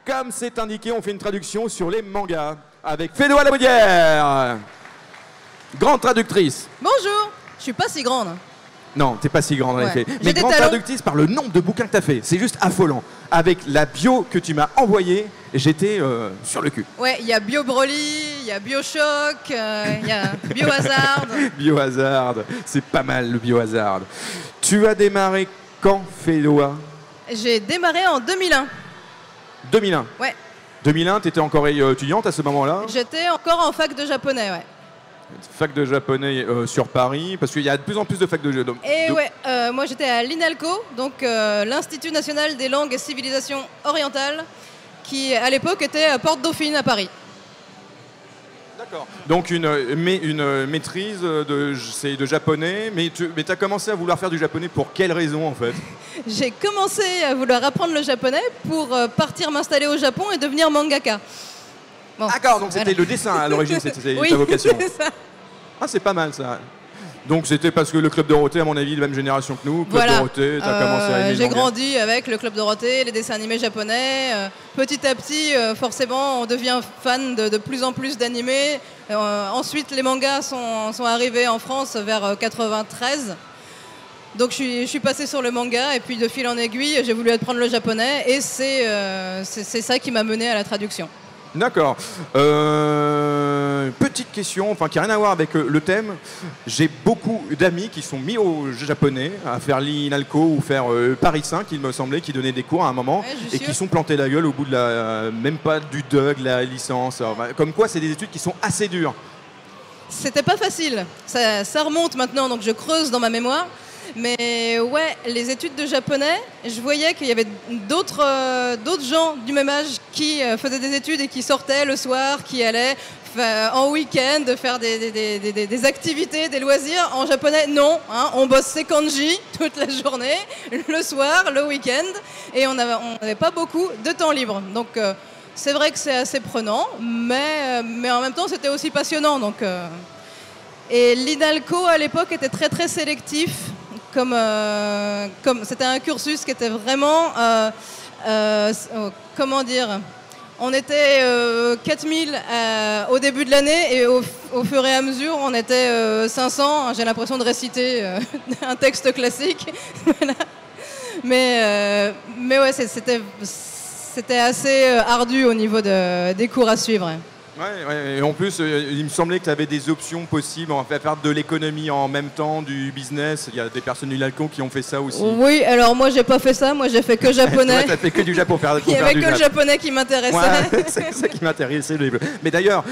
Comme c'est indiqué, on fait une traduction sur les mangas avec Fédoa Labaudière, grande traductrice. Bonjour, je suis pas si grande. Non, t'es pas si grande en Ouais. effet. J'ai Mais des grande talons. traductrice par le nombre de bouquins que t'as fait. C'est juste affolant. Avec la bio que tu m'as envoyée, j'étais sur le cul. Ouais, il y a Bio Broly, il y a Bioshock, il y a Biohazard. Biohazard, c'est pas mal le biohazard. Tu as démarré quand, Fédoa? J'ai démarré en 2001. 2001. Ouais, 2001, t'étais encore étudiante à ce moment-là? j'étais encore en fac de japonais, ouais. Fac de japonais sur Paris, parce qu'il y a de plus en plus de facs de japonais. Et ouais, moi j'étais à l'INALCO, donc l'Institut National des Langues et Civilisations Orientales, qui à l'époque était à Porte Dauphine à Paris. D'accord. Donc une maîtrise de japonais, mais tu as commencé à vouloir faire du japonais pour quelle raison en fait? J'ai commencé à vouloir apprendre le japonais pour partir m'installer au Japon et devenir mangaka. Bon, D'accord, donc c'était voilà. le dessin à l'origine, c'était Oui, ta vocation. c'est ça. Ah, c'est pas mal ça. Donc c'était parce que le Club Dorothée, à mon avis, de la même génération que nous, Club Voilà. Dorothée, t'as commencé à aimer le J'ai manga. grandi avec le Club Dorothée, les dessins animés japonais. Petit à petit, forcément, on devient fan de plus en plus d'animés. Ensuite, les mangas sont arrivés en France vers 93. Donc je suis passée sur le manga et puis de fil en aiguille, j'ai voulu apprendre le japonais et c'est ça qui m'a menée à la traduction. D'accord. Petite question, enfin qui n'a rien à voir avec le thème. J'ai beaucoup d'amis qui sont mis au japonais à faire l'INALCO ou faire Paris 5, il me semblait, qui donnaient des cours à un moment Ouais, je et suis qui sont plantés la gueule au bout de même pas du DUG, la licence. Comme quoi, c'est des études qui sont assez dures. C'était pas facile, ça remonte maintenant donc je creuse dans ma mémoire. Mais ouais, les études de japonais, je voyais qu'il y avait d'autres gens du même âge qui faisaient des études et qui sortaient le soir, qui allaient en week-end faire des activités, des loisirs. En japonais, non, hein, on bosse ses kanji toute la journée, le soir, le week-end, et on n'avait pas beaucoup de temps libre. Donc c'est vrai que c'est assez prenant, mais en même temps c'était aussi passionnant. Donc, et l'INALCO à l'époque était très très sélectif. Comme c'était un cursus qui était vraiment, comment dire, on était 4000 au début de l'année et au fur et à mesure on était 500. J'ai l'impression de réciter un texte classique. Voilà. Mais ouais, c'était assez ardu au niveau des cours à suivre. Ouais, et en plus, il me semblait que tu avais des options possibles, on va faire de l'économie en même temps, du business. Il y a des personnes du Lalco qui ont fait ça aussi. Oui, alors moi j'ai pas fait ça, moi j'ai fait que japonais. Toi, t'as fait que du Japon pour faire Il y avait que le japonais qui m'intéressait. Ouais, c'est ça qui m'intéressait. Mais d'ailleurs,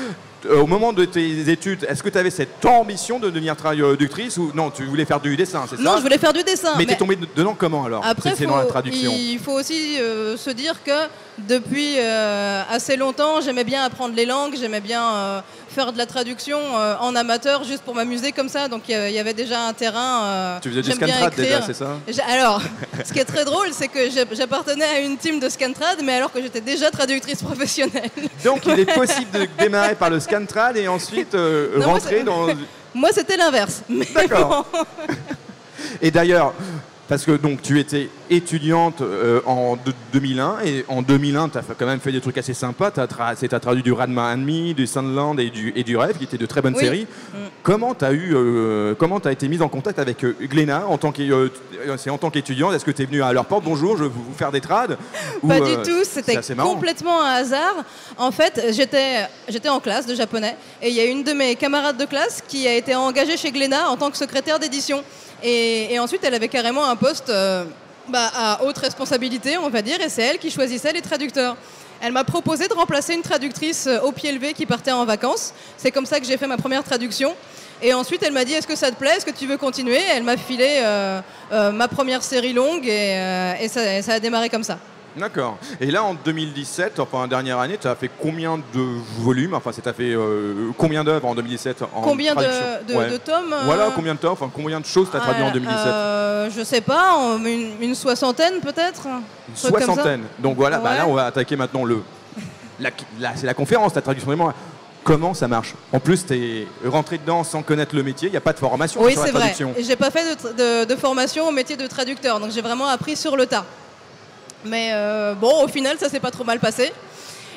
au moment de tes études, est-ce que tu avais cette ambition de devenir traductrice ou non, tu voulais faire du dessin, c'est ça? Non, je voulais faire du dessin. Mais t'es tombé dedans comment alors? Après, c'est dans la traduction. il faut aussi se dire que depuis assez longtemps, j'aimais bien apprendre les langues, j'aimais bien faire de la traduction en amateur, juste pour m'amuser comme ça. Donc il y avait déjà un terrain. Tu faisais du j'aime bien scantrad déjà, écrire. c'est ça? Alors, ce qui est très drôle, c'est que j'appartenais à une team de scantrad, mais alors que j'étais déjà traductrice professionnelle. Donc il est possible de démarrer par le scantrad et ensuite rentrer dans... Moi, c'était l'inverse. D'accord. Bon. Et d'ailleurs, parce que donc tu étais étudiante en 2001 et en 2001 tu as quand même fait des trucs assez sympas. Tu as traduit du Ranma Enemy, du Sunland et du Rêve qui étaient de très bonnes séries. Comment tu as été mise en contact avec Glénat en tant qu'étudiante? Est-ce que tu es venue à leur porte? Bonjour, je veux vous faire des trades? Pas du tout, c'était complètement un hasard. En fait, j'étais en classe de japonais et il y a une de mes camarades de classe qui a été engagée chez Glénat en tant que secrétaire d'édition. Et ensuite, elle avait carrément un poste à haute responsabilité, on va dire, et c'est elle qui choisissait les traducteurs. Elle m'a proposé de remplacer une traductrice au pied levé qui partait en vacances. C'est comme ça que j'ai fait ma première traduction. Et ensuite, elle m'a dit, est-ce que ça te plaît? Est-ce que tu veux continuer? Elle m'a filé ma première série longue et ça a démarré comme ça. D'accord. Et là, en 2017, enfin, la dernière année, tu as fait combien de volumes? Enfin, tu as fait combien d'œuvres en 2017 en Combien traduction? de tomes? Voilà, combien de tomes? Enfin, combien de choses tu as traduit en 2017? Je sais pas, une soixantaine peut-être? Une soixantaine. Donc voilà, Ouais. là, on va attaquer maintenant c'est la conférence, la traduction des mots. Comment ça marche? En plus, tu es rentré dedans sans connaître le métier, il n'y a pas de formation Oui, sur la c'est vrai. traduction. Et j'ai pas fait de formation au métier de traducteur, donc j'ai vraiment appris sur le tas. Mais bon, au final, ça s'est pas trop mal passé.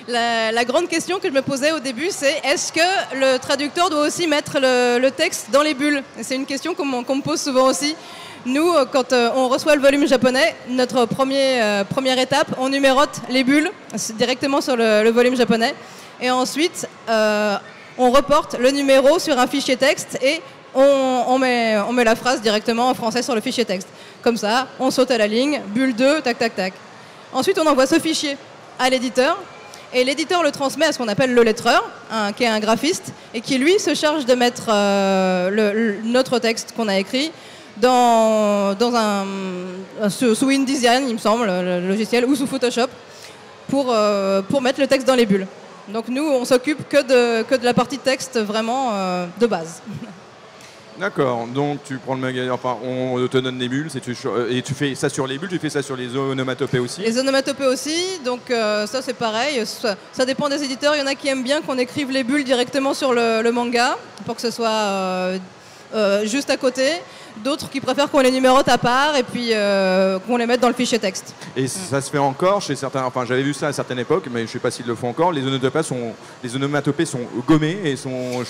La grande question que je me posais au début, c'est est-ce que le traducteur doit aussi mettre le texte dans les bulles? C'est une question qu'on me pose souvent aussi. Nous, quand on reçoit le volume japonais, notre première étape, on numérote les bulles directement sur le volume japonais. Et ensuite, on reporte le numéro sur un fichier texte et on met la phrase directement en français sur le fichier texte. Comme ça, on saute à la ligne, bulle 2, tac, tac, tac. Ensuite, on envoie ce fichier à l'éditeur. Et l'éditeur le transmet à ce qu'on appelle le lettreur, qui est un graphiste, et qui, lui, se charge de mettre notre texte qu'on a écrit sous InDesign, il me semble, le logiciel, ou sous Photoshop, pour mettre le texte dans les bulles. Donc nous, on s'occupe que de la partie texte vraiment de base. D'accord, donc tu prends le magasin, enfin on te donne des bulles et tu fais ça sur les bulles, tu fais ça sur les onomatopées aussi? Les onomatopées aussi, donc ça c'est pareil, ça dépend des éditeurs, il y en a qui aiment bien qu'on écrive les bulles directement sur le manga pour que ce soit juste à côté, d'autres qui préfèrent qu'on les numérote à part et puis qu'on les mette dans le fichier texte. Et ça se fait encore chez certains, enfin j'avais vu ça à certaines époques, mais je ne sais pas s'ils le font encore, les onomatopées sont gommées et sont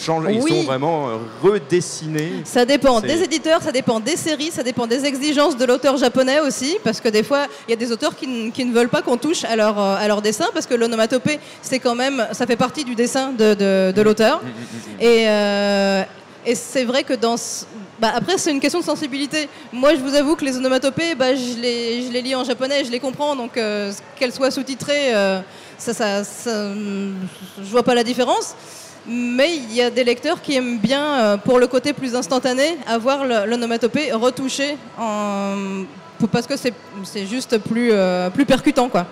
vraiment redessinées. Ça dépend des éditeurs, ça dépend des séries, ça dépend des exigences de l'auteur japonais aussi, parce que des fois il y a des auteurs qui ne veulent pas qu'on touche à leur dessin, parce que l'onomatopée c'est quand même, ça fait partie du dessin de l'auteur. Et c'est vrai que après, c'est une question de sensibilité. Moi, je vous avoue que les onomatopées, je les lis en japonais, je les comprends, donc qu'elles soient sous-titrées, je vois pas la différence. Mais il y a des lecteurs qui aiment bien, pour le côté plus instantané, avoir l'onomatopée retouchée, parce que c'est juste plus percutant, quoi.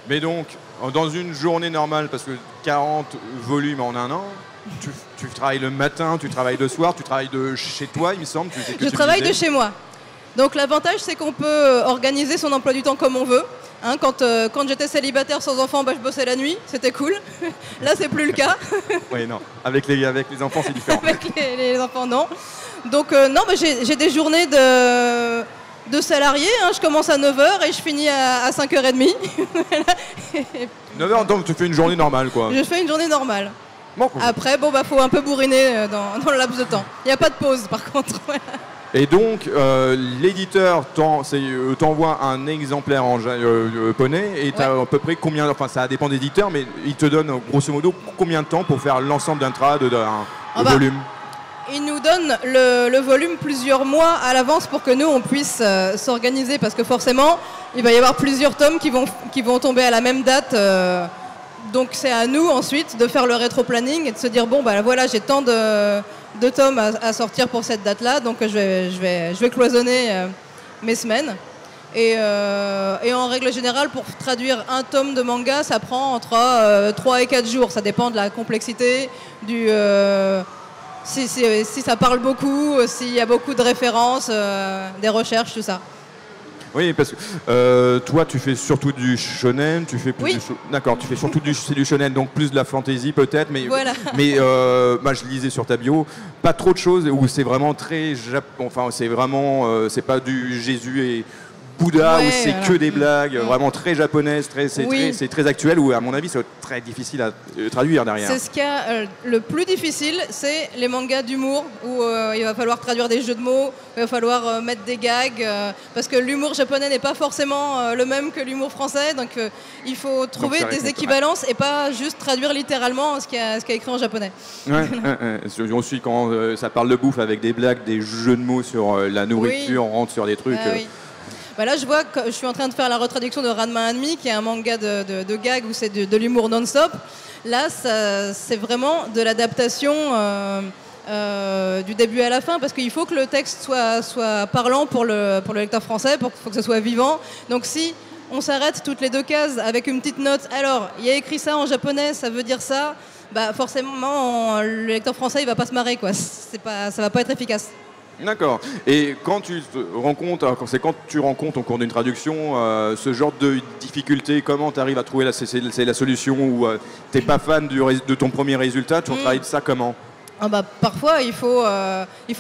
Mais donc, dans une journée normale, parce que 40 volumes en un an, tu travailles le matin, tu travailles le soir, tu travailles de chez toi, il me semble. Je travaille de chez moi. Donc l'avantage, c'est qu'on peut organiser son emploi du temps comme on veut. Hein, quand j'étais célibataire sans enfants, je bossais la nuit, c'était cool. Là, c'est plus le cas. Oui, non. Avec les enfants, c'est différent. Avec les enfants, non. Donc non, j'ai des journées de salarié, hein, je commence à 9h et je finis à 5h30. 9h, donc tu fais une journée normale, quoi. Je fais une journée normale. Bon, après, faut un peu bourriner dans le laps de temps. Il n'y a pas de pause, par contre. Et donc, l'éditeur t'envoie un exemplaire en japonais et tu as à peu près combien, enfin ça dépend des éditeurs, mais il te donne grosso modo combien de temps pour faire l'ensemble d'un trad, d'un volume? Il nous donne le volume plusieurs mois à l'avance pour que nous, on puisse s'organiser, parce que forcément, il va y avoir plusieurs tomes qui vont tomber à la même date. Donc c'est à nous ensuite de faire le rétro-planning et de se dire, bon, voilà, j'ai tant de tomes à sortir pour cette date-là, donc je vais cloisonner mes semaines. Et en règle générale, pour traduire un tome de manga, ça prend entre 3 et 4 jours. Ça dépend de la complexité, si ça parle beaucoup, s'il y a beaucoup de références, des recherches, tout ça. Oui, parce que toi, tu fais surtout du shonen, tu fais plus d'accord, tu fais surtout du shonen, donc plus de la fantasy peut-être, mais voilà. Mais je lisais sur ta bio, pas trop de choses où c'est vraiment très c'est vraiment c'est pas du Jésus et Bouddha où c'est que des blagues vraiment très japonaises, c'est très actuel, où à mon avis c'est très difficile à traduire derrière. C'est ce qu'il y a le plus difficile, c'est les mangas d'humour où il va falloir traduire des jeux de mots, il va falloir mettre des gags, parce que l'humour japonais n'est pas forcément le même que l'humour français, donc il faut trouver des équivalences et pas juste traduire littéralement ce qu'il y a écrit en japonais. On suit quand ça parle de bouffe avec des blagues, des jeux de mots sur la nourriture, on rentre sur des trucs... Là, je vois que je suis en train de faire la retraduction de Ranma 1,5, qui est un manga de gag où c'est de l'humour non-stop. Là, c'est vraiment de l'adaptation du début à la fin, parce qu'il faut que le texte soit parlant pour le lecteur français, faut que ce soit vivant. Donc si on s'arrête toutes les 2 cases avec une petite note, alors, il y a écrit ça en japonais, ça veut dire ça, forcément, le lecteur français, il va pas se marrer, quoi. Ça va pas être efficace. D'accord. Et quand tu rencontres au cours d'une traduction ce genre de difficulté, comment tu arrives à trouver c'est la solution, ou t'es pas fan de ton premier résultat, tu travailles ça comment? Parfois, il faut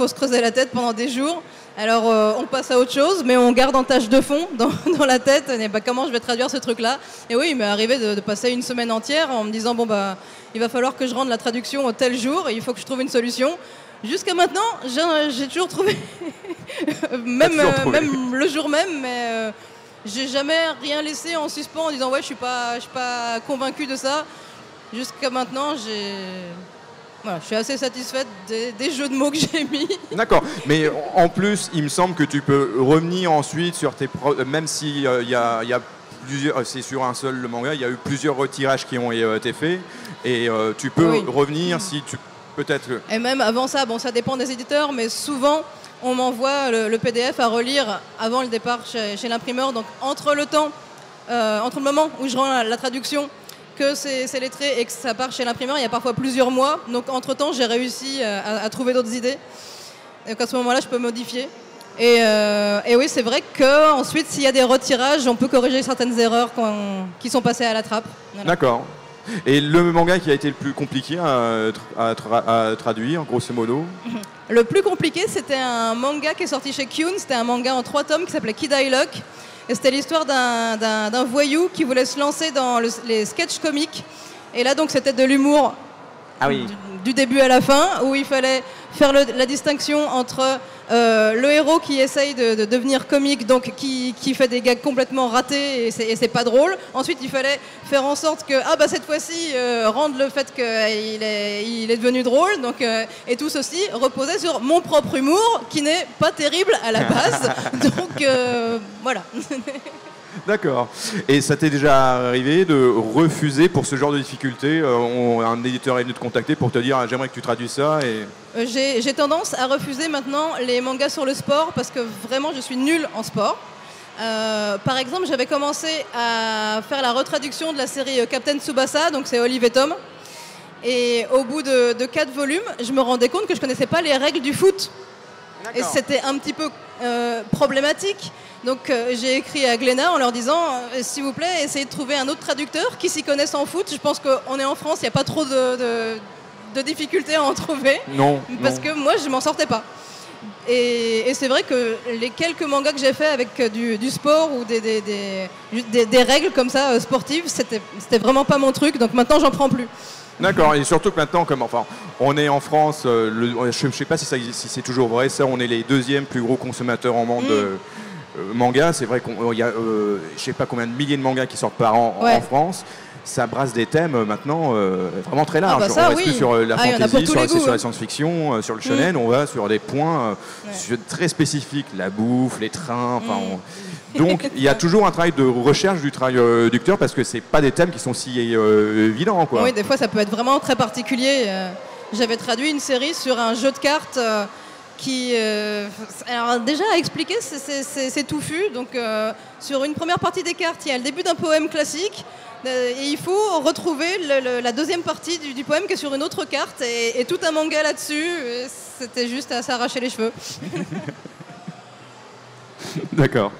se creuser la tête pendant des jours. Alors on passe à autre chose, mais on garde en tâche de fond dans la tête et, bah, comment je vais traduire ce truc-là. Et oui, il m'est arrivé de passer une semaine entière en me disant bon bah il va falloir que je rende la traduction au tel jour et il faut que je trouve une solution. Jusqu'à maintenant, j'ai toujours trouvé, même le jour même, mais j'ai jamais rien laissé en suspens en disant ouais je suis pas convaincu de ça. Jusqu'à maintenant, voilà, je suis assez satisfaite des jeux de mots que j'ai mis. D'accord, mais en plus, il me semble que tu peux revenir ensuite sur même si y a plusieurs, c'est sur un seul le manga, il y a eu plusieurs retirages qui ont été faits, et tu peux revenir si tu peut-être. Et même avant ça, bon, ça dépend des éditeurs, mais souvent on m'envoie le PDF à relire avant le départ chez l'imprimeur. Donc entre le moment où je rends la traduction, que c'est lettré et que ça part chez l'imprimeur, il y a parfois plusieurs mois. Donc entre-temps, j'ai réussi à trouver d'autres idées. Et à ce moment-là, je peux modifier. Et oui, c'est vrai qu'ensuite, s'il y a des retirages, on peut corriger certaines erreurs qui sont passées à la trappe. Voilà. D'accord. Et le manga qui a été le plus compliqué à traduire, grosso modo? Le plus compliqué, c'était un manga qui est sorti chez Kyun. C'était un manga en 3 tomes qui s'appelait Kid I Luck. Et c'était l'histoire d'un voyou qui voulait se lancer dans les sketchs comiques. Et là, donc, c'était de l'humour du début à la fin, où il fallait faire la distinction entre le héros qui essaye de devenir comique, donc qui fait des gags complètement ratés et c'est pas drôle. Ensuite, il fallait faire en sorte que cette fois-ci, rendre le fait qu'il est devenu drôle. Donc, et tout ceci reposait sur mon propre humour, qui n'est pas terrible à la base. Donc, voilà. D'accord. Et ça t'est déjà arrivé de refuser pour ce genre de difficulté? Un éditeur est venu te contacter pour te dire j'aimerais que tu traduises ça et... J'ai tendance à refuser maintenant les mangas sur le sport parce que vraiment je suis nulle en sport. Par exemple, j'avais commencé à faire la retraduction de la série Captain Tsubasa, donc c'est Olive et Tom. Et au bout de 4 volumes, je me rendais compte que je connaissais pas les règles du foot. Et c'était un petit peu problématique. Donc j'ai écrit à Glénat en leur disant s'il vous plaît, essayez de trouver un autre traducteur qui s'y connaisse en foot. Je pense qu'on est en France, il n'y a pas trop de difficultés à en trouver. Non. Parce que moi, je m'en sortais pas. Et c'est vrai que les quelques mangas que j'ai fait avec du sport ou des règles comme ça sportives, c'était vraiment pas mon truc. Donc maintenant, j'en prends plus. D'accord, et surtout que maintenant, on est en France, je ne sais pas si c'est toujours vrai, ça, on est les 2e plus gros consommateurs en monde de manga. C'est vrai qu'il y a, je ne sais pas combien de milliers de mangas qui sortent par an en France. Ça brasse des thèmes maintenant vraiment très larges. On reste plus sur la fantasy, sur la science-fiction, sur le shonen, on va sur des points très spécifiques, la bouffe, les trains, donc il y a toujours un travail de recherche du traducteur parce que c'est pas des thèmes qui sont si évidents, quoi. Oui, des fois ça peut être vraiment très particulier. J'avais traduit une série sur un jeu de cartes qui, alors déjà à expliquer, c'est touffu. Donc sur une première partie des cartes, il y a le début d'un poème classique. Et il faut retrouver la deuxième partie du poème qui est sur une autre carte et tout un manga là-dessus. C'était juste à s'arracher les cheveux. D'accord.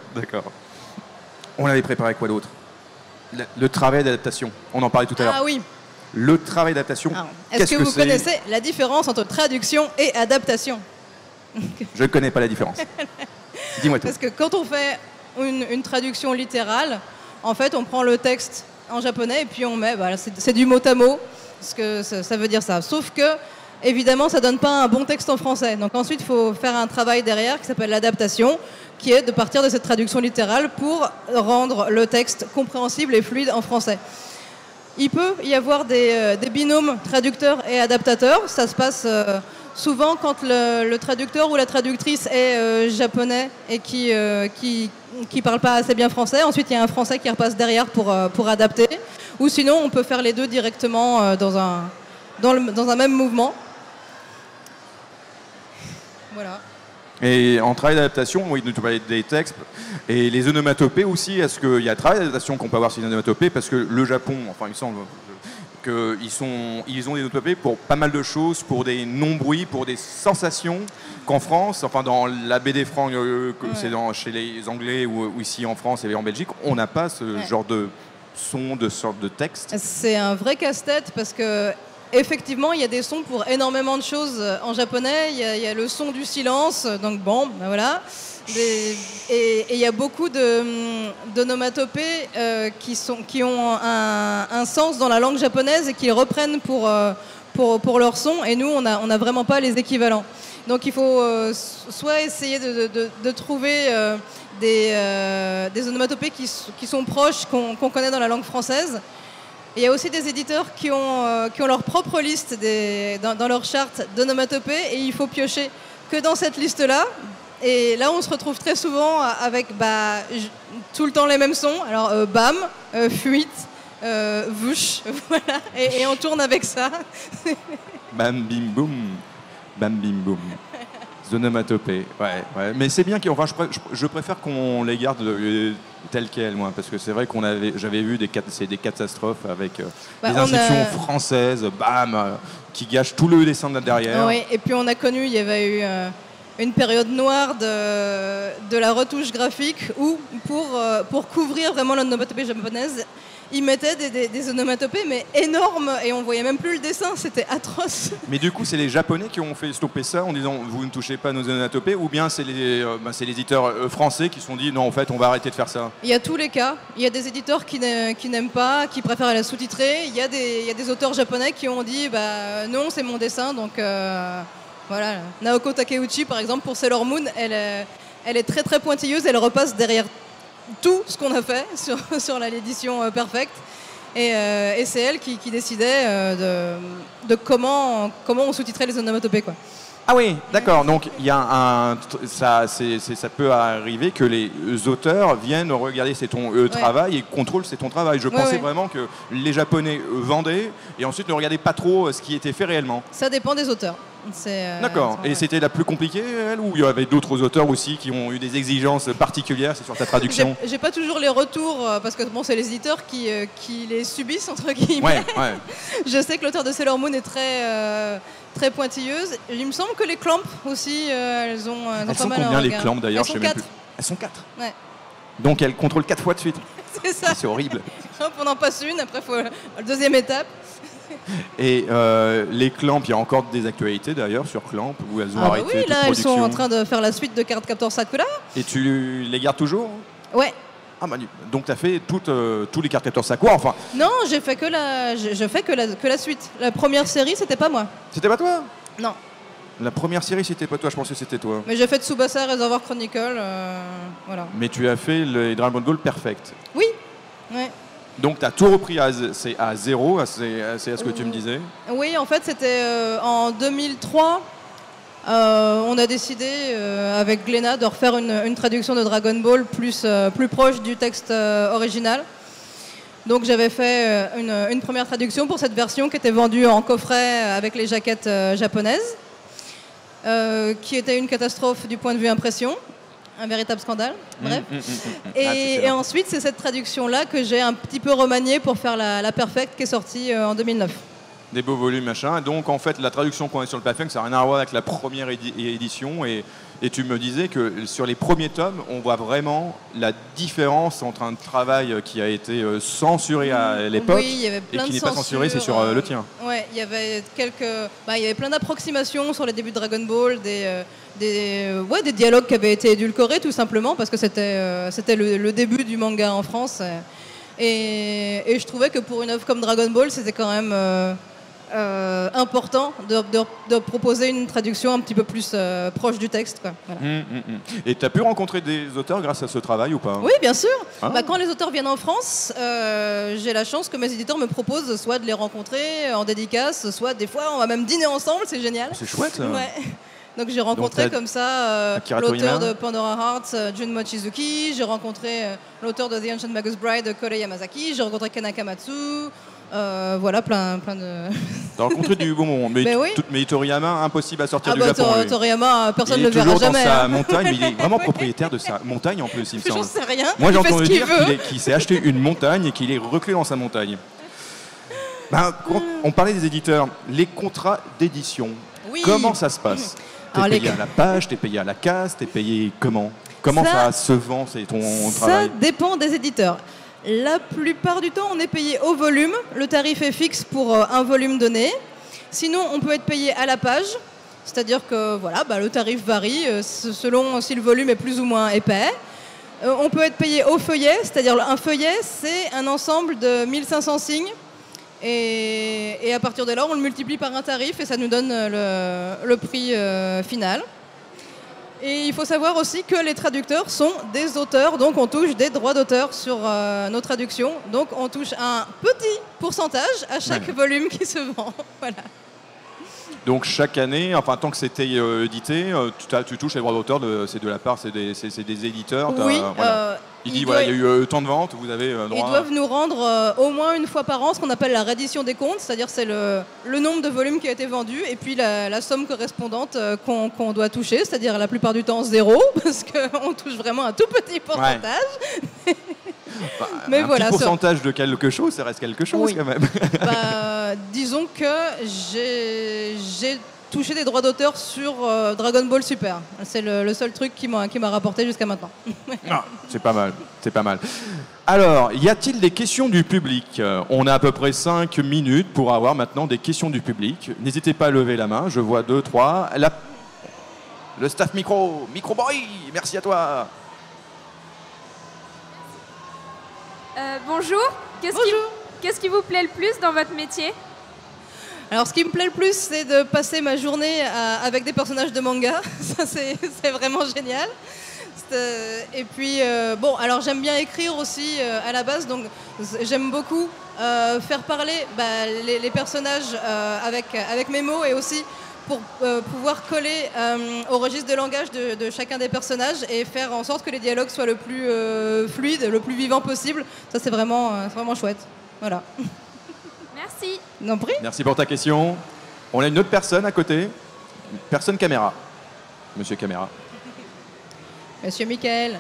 On avait préparé quoi d'autre? Le travail d'adaptation. On en parlait tout à l'heure. Ah oui. Le travail d'adaptation. Est-ce que vous connaissez la différence entre traduction et adaptation? Je ne connais pas la différence. Dis-moi tout. Parce que quand on fait une traduction littérale, en fait, on prend le texte en japonais et puis on met, c'est du mot à mot, parce que ça veut dire ça. Sauf que, évidemment, ça donne pas un bon texte en français. Donc ensuite, il faut faire un travail derrière qui s'appelle l'adaptation, qui est de partir de cette traduction littérale pour rendre le texte compréhensible et fluide en français. Il peut y avoir des binômes traducteurs et adaptateurs. Ça se passe souvent quand le traducteur ou la traductrice est japonais et qui parle pas assez bien français. Ensuite, il y a un français qui repasse derrière pour adapter. Ou sinon, on peut faire les deux directement dans un même mouvement. Voilà. Et en travail d'adaptation, oui, tu parlais des textes et les onomatopées aussi. Est-ce qu'il y a un travail d'adaptation qu'on peut avoir sur les onomatopées? Parce que le Japon, enfin, il me semble qu'ils ont des onomatopées pour pas mal de choses, pour des non-bruits, pour des sensations qu'en France, enfin dans la BD franc, c'est chez les Anglais ou ici en France et en Belgique, on n'a pas ce genre de son, de sorte de texte. C'est un vrai casse-tête parce que effectivement, il y a des sons pour énormément de choses en japonais. Il y a le son du silence, donc bon, ben voilà. Et il y a beaucoup d'onomatopées qui ont un sens dans la langue japonaise et qui reprennent pour leur son. Et nous, on n'a vraiment pas les équivalents. Donc il faut soit essayer de trouver des onomatopées qui sont proches, qu'on connaît dans la langue française. Et il y a aussi des éditeurs qui ont leur propre liste dans leur charte d'onomatopées et il faut piocher que dans cette liste-là. Et là, on se retrouve très souvent avec tout le temps les mêmes sons. Alors, bam, fuite, vush, voilà. Et on tourne avec ça. Bam, bim, boum. Bam, bim, boum. Onomatopées, ouais. Mais c'est bien je préfère qu'on les garde telles quelles, moi, parce que c'est vrai j'avais vu des catastrophes avec des inscriptions françaises, bam, qui gâchent tout le dessin de là derrière. Oui, et puis on a connu, il y avait eu une période noire de la retouche graphique où, pour couvrir vraiment l'onomatopée japonaise, ils mettaient des onomatopées, mais énormes, et on voyait même plus le dessin, c'était atroce. Mais du coup, c'est les Japonais qui ont fait stopper ça en disant vous ne touchez pas nos onomatopées, ou bien c'est les éditeurs français qui se sont dit non, en fait, on va arrêter de faire ça? Il y a tous les cas. Il y a des éditeurs qui n'aiment pas, qui préfèrent la sous-titrer. Il y a des auteurs japonais qui ont dit non, c'est mon dessin, donc voilà. Naoko Takeuchi, par exemple, pour Sailor Moon, elle est très très pointilleuse, elle repasse derrière tout ce qu'on a fait sur l'édition Perfect. Et c'est elle qui décidait de comment on sous-titrait les onomatopées, quoi. Ah oui, d'accord. Donc il y a ça peut arriver que les auteurs viennent regarder ton travail et contrôlent ton travail. Je pensais vraiment que les Japonais vendaient et ensuite ne regardaient pas trop ce qui était fait réellement. Ça dépend des auteurs. D'accord. Et c'était la plus compliquée, elle, ou il y avait d'autres auteurs aussi qui ont eu des exigences particulières sur ta traduction? J'ai pas toujours les retours parce que bon, c'est les éditeurs qui les subissent entre guillemets. Ouais. Je sais que l'auteur de Sailor Moon est très pointilleuse. Il me semble que les Clamp aussi, elles ont pas sont mal. Combien les Clamp d'ailleurs? Elles sont 4. Elles sont 4. Ouais. Donc elles contrôlent 4 fois de suite. C'est ça. C'est horrible. Hop, on en passe une, après il faut la deuxième étape. Et les Clamp, il y a encore des actualités d'ailleurs sur Clamp où elles ont arrêté toute là, production. elles sont en train de faire la suite de Cardcaptor Sakura. Et tu les gardes toujours? Ouais. Ah, donc tu as fait tous les Cardcaptor Sakura, enfin. Non, j'ai fait que la suite. La première série, c'était pas moi. C'était pas toi? Non. La première série, c'était pas toi, je pensais que c'était toi. Mais j'ai fait Tsubasa Reservoir Chronicle, voilà. Mais tu as fait les Dragon Ball Perfect. Oui. Ouais. Donc tu as tout repris à zéro, c'est à ce que tu me disais? Oui, en fait, c'était en 2003. On a décidé avec Glénat de refaire une traduction de Dragon Ball plus proche du texte original. Donc j'avais fait une première traduction pour cette version qui était vendue en coffret avec les jaquettes japonaises, qui était une catastrophe du point de vue impression. Un véritable scandale, bref. Et ensuite, c'est cette traduction-là que j'ai un petit peu remaniée pour faire la Perfect qui est sortie en 2009. Des beaux volumes, machin. Et donc, en fait, la traduction qu'on a sur le Perfect, ça n'a rien à voir avec la première édition. Et tu me disais que sur les premiers tomes, on voit vraiment la différence entre un travail qui a été censuré à l'époque et qui n'est pas censuré, c'est sur le tien. Ouais, il y avait il y avait plein d'approximations sur les débuts de Dragon Ball, des dialogues qui avaient été édulcorés tout simplement parce que c'était le début du manga en France. Et je trouvais que pour une œuvre comme Dragon Ball, c'était quand même important de proposer une traduction un petit peu plus proche du texte, quoi. Voilà. Et tu as pu rencontrer des auteurs grâce à ce travail ou pas? Oui, bien sûr. Ah. Quand les auteurs viennent en France, j'ai la chance que mes éditeurs me proposent soit de les rencontrer en dédicace, soit des fois on va même dîner ensemble, c'est génial. C'est chouette ça. Ouais. Donc j'ai rencontré comme ça l'auteur de Pandora Hearts, Jun Mochizuki, j'ai rencontré l'auteur de The Ancient Magus Bride, Kore Yamazaki, j'ai rencontré Ken Akamatsu, voilà, plein de... T'as rencontré du bon moment, mais Toriyama, impossible à sortir du Japon. Toriyama, personne ne le verra jamais. Il est toujours dans sa montagne, mais il est vraiment propriétaire de sa montagne en plus, il me semble. J'en sais rien. Moi j'ai entendu dire qu'il s'est acheté une montagne et qu'il est reclus dans sa montagne. On parlait des éditeurs, les contrats d'édition, comment ça se passe? T'es payé à la page, t'es payé à la case, t'es payé comment? Comment ça se vend, c'est ton travail? Ça dépend des éditeurs. La plupart du temps, on est payé au volume. Le tarif est fixe pour un volume donné. Sinon, on peut être payé à la page, c'est-à-dire que voilà, le tarif varie selon si le volume est plus ou moins épais. On peut être payé au feuillet, c'est-à-dire un feuillet, c'est un ensemble de 1500 signes. Et à partir de là, on le multiplie par un tarif et ça nous donne le prix final. Et il faut savoir aussi que les traducteurs sont des auteurs, donc on touche des droits d'auteur sur nos traductions. Donc on touche un petit pourcentage à chaque volume qui se vend. Voilà. Donc chaque année, enfin tant que c'était édité, tu touches les droits d'auteur, c'est de la part, c'est des éditeurs. Oui. Voilà. Il dit voilà, il y a eu tant de ventes, vous avez droit. Ils doivent nous rendre au moins une fois par an ce qu'on appelle la reddition des comptes, c'est-à-dire c'est le nombre de volumes qui a été vendu et puis la somme correspondante qu'on doit toucher, c'est-à-dire la plupart du temps 0 parce qu'on touche vraiment un tout petit pourcentage. Ouais. Mais un voilà, petit pourcentage de quelque chose, ça reste quelque chose quand même. Disons que j'ai touché des droits d'auteur sur Dragon Ball Super. C'est le seul truc qui m'a rapporté jusqu'à maintenant. Ah, c'est pas mal, c'est pas mal. Alors, y a-t-il des questions du public? On a à peu près 5 minutes pour avoir maintenant des questions du public. N'hésitez pas à lever la main, je vois 2, 3. Le staff micro boy, merci à toi. Bonjour. Qu'est-ce qui vous plaît le plus dans votre métier? Alors, ce qui me plaît le plus, c'est de passer ma journée avec des personnages de manga. Ça, c'est vraiment génial. Et puis, alors j'aime bien écrire aussi à la base, donc j'aime beaucoup faire parler les personnages avec mes mots et aussi pour pouvoir coller au registre de langage de chacun des personnages et faire en sorte que les dialogues soient le plus fluides, le plus vivant possible. Ça, c'est vraiment chouette. Voilà. Merci. Non, prie. Merci pour ta question. On a une autre personne à côté. Personne caméra. Monsieur caméra. Monsieur Michael.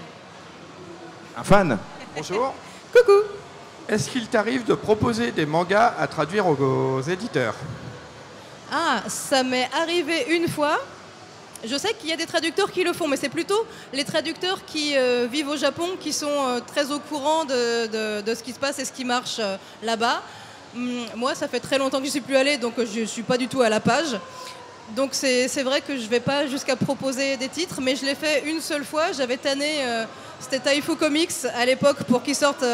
Un fan. Bonjour. Coucou. Est-ce qu'il t'arrive de proposer des mangas à traduire aux éditeurs? Ah, ça m'est arrivé une fois. Je sais qu'il y a des traducteurs qui le font, mais c'est plutôt les traducteurs qui vivent au Japon qui sont très au courant de ce qui se passe et ce qui marche là-bas. Moi, ça fait très longtemps que je ne suis plus allée, donc je ne suis pas du tout à la page. Donc c'est vrai que je ne vais pas jusqu'à proposer des titres, mais je l'ai fait une seule fois. J'avais tanné, c'était Taifu Comics à l'époque pour qu'ils sortent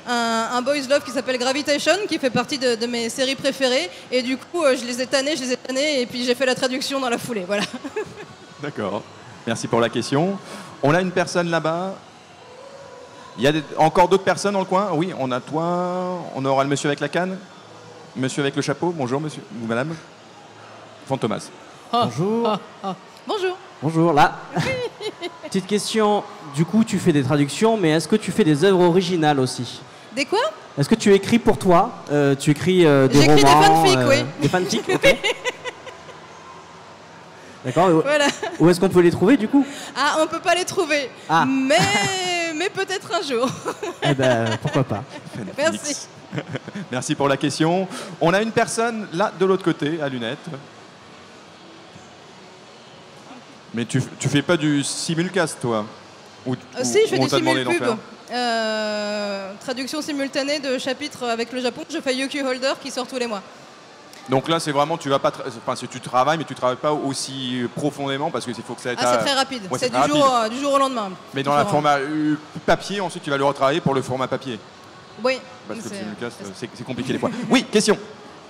un boys love qui s'appelle Gravitation, qui fait partie de mes séries préférées. Et du coup, je les ai tannés, et puis j'ai fait la traduction dans la foulée. Voilà. D'accord. Merci pour la question. On a une personne là-bas. Il y a encore d'autres personnes dans le coin? Oui, on a toi. On aura le monsieur avec la canne. Monsieur avec le chapeau. Bonjour, monsieur ou madame. Fantomas. Bonjour. Bonjour. Bonjour, là. Petite question. Du coup, tu fais des traductions, mais est-ce que tu fais des œuvres originales aussi? Des quoi? Est-ce que tu écris pour toi? Tu écris des romans? J'écris des fanfics, oui. Des fanfics, ok. D'accord. Voilà. Où est-ce qu'on peut les trouver, du coup? Ah, on peut pas les trouver. Ah. Mais peut-être un jour. Eh ben, pourquoi pas. Merci. Merci pour la question. On a une personne là de l'autre côté, à lunettes. Mais tu fais pas du simulcast, toi? Si, je fais du simulpub. Traduction simultanée de chapitres avec le Japon. Je fais Yokyu Holder qui sort tous les mois. Donc là, c'est vraiment, tu vas pas, si tu travailles, mais tu travailles pas aussi profondément parce que il faut que ça. C'est très rapide. Ouais, c'est du jour au lendemain. Mais dans le format papier, ensuite, tu vas le retravailler pour le format papier. Oui. Parce que le simulcast, c'est compliqué des fois. Oui, question.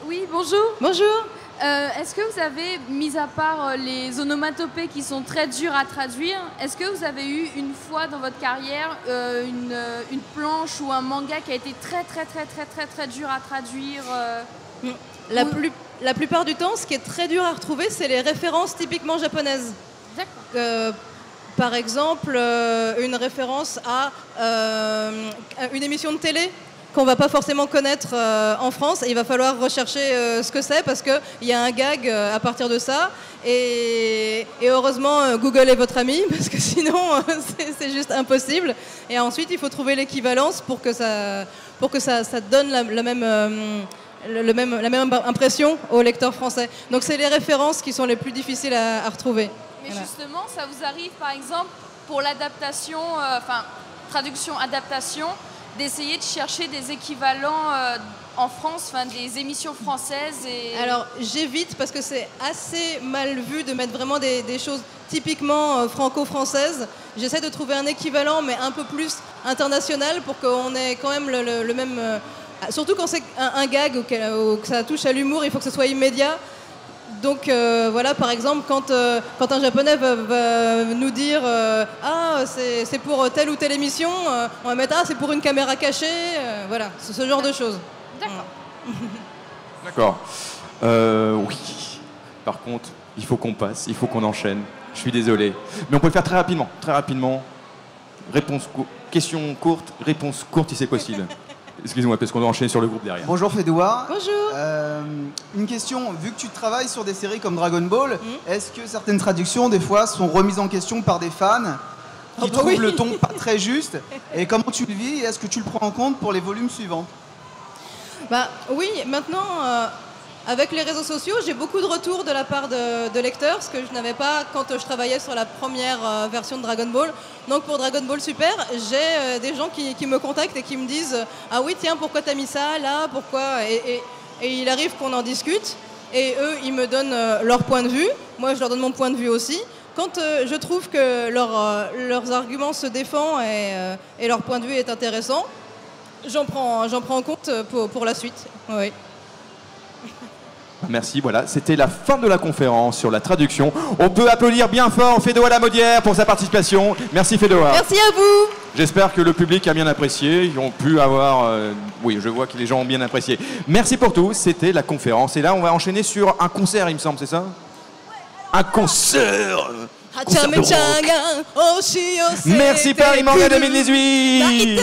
Oui, bonjour. Bonjour. Est-ce que vous avez, mis à part les onomatopées qui sont très dures à traduire, est-ce que vous avez eu une fois dans votre carrière une planche ou un manga qui a été très dur à traduire La plupart du temps, ce qui est très dur à retrouver, c'est les références typiquement japonaises. D'accord. Par exemple, une référence à une émission de télé qu'on va pas forcément connaître en France, et il va falloir rechercher ce que c'est parce qu'il y a un gag à partir de ça. Et heureusement, Google est votre ami parce que sinon, c'est juste impossible. Et ensuite, il faut trouver l'équivalence pour que ça donne la même impression au lecteur français. Donc, c'est les références qui sont les plus difficiles à retrouver. Mais voilà. justement, ça vous arrive par exemple pour l'adaptation, traduction-adaptation, d'essayer de chercher des équivalents en France, enfin des émissions françaises Alors j'évite parce que c'est assez mal vu de mettre vraiment des choses typiquement franco-françaises. J'essaie de trouver un équivalent mais un peu plus international pour qu'on ait quand même le même... surtout quand c'est un gag ou que ça touche à l'humour, il faut que ce soit immédiat. Donc voilà, par exemple, quand un japonais va nous dire ah c'est pour telle ou telle émission, on va mettre ah c'est pour une caméra cachée, voilà, ce genre de choses. D'accord. D'accord. Oui. Par contre, il faut qu'on passe, il faut qu'on enchaîne. Je suis désolé. Mais on peut le faire très rapidement. Très rapidement. Question courte, réponse courte si c'est possible. Excusez-moi, parce qu'on doit enchaîner sur le groupe derrière. Bonjour Fédoua. Bonjour. Une question, vu que tu travailles sur des séries comme Dragon Ball, est-ce que certaines traductions, des fois, sont remises en question par des fans qui trouvent le ton pas très juste? Et comment tu le vis et est-ce que tu le prends en compte pour les volumes suivants? Bah oui, maintenant, avec les réseaux sociaux, j'ai beaucoup de retours de la part de lecteurs, ce que je n'avais pas quand je travaillais sur la première version de Dragon Ball. Donc pour Dragon Ball Super, j'ai des gens qui me contactent et qui me disent « Ah oui, tiens, pourquoi t'as mis ça là? Pourquoi ?» et il arrive qu'on en discute. Et eux, ils me donnent leur point de vue. Moi, je leur donne mon point de vue aussi. Quand je trouve que leurs arguments se défendent et leur point de vue est intéressant, j'en prends en compte pour la suite. Oui. Merci, voilà, c'était la fin de la conférence sur la traduction. On peut applaudir bien fort Fédoua Lamodière pour sa participation. Merci Fédoua. Merci à vous. J'espère que le public a bien apprécié. Ils ont pu avoir... oui, je vois que les gens ont bien apprécié. Merci pour tout, c'était la conférence. Et là, on va enchaîner sur un concert, il me semble, c'est ça? Un concert. Concert de rock. Merci Paris Manga 2018.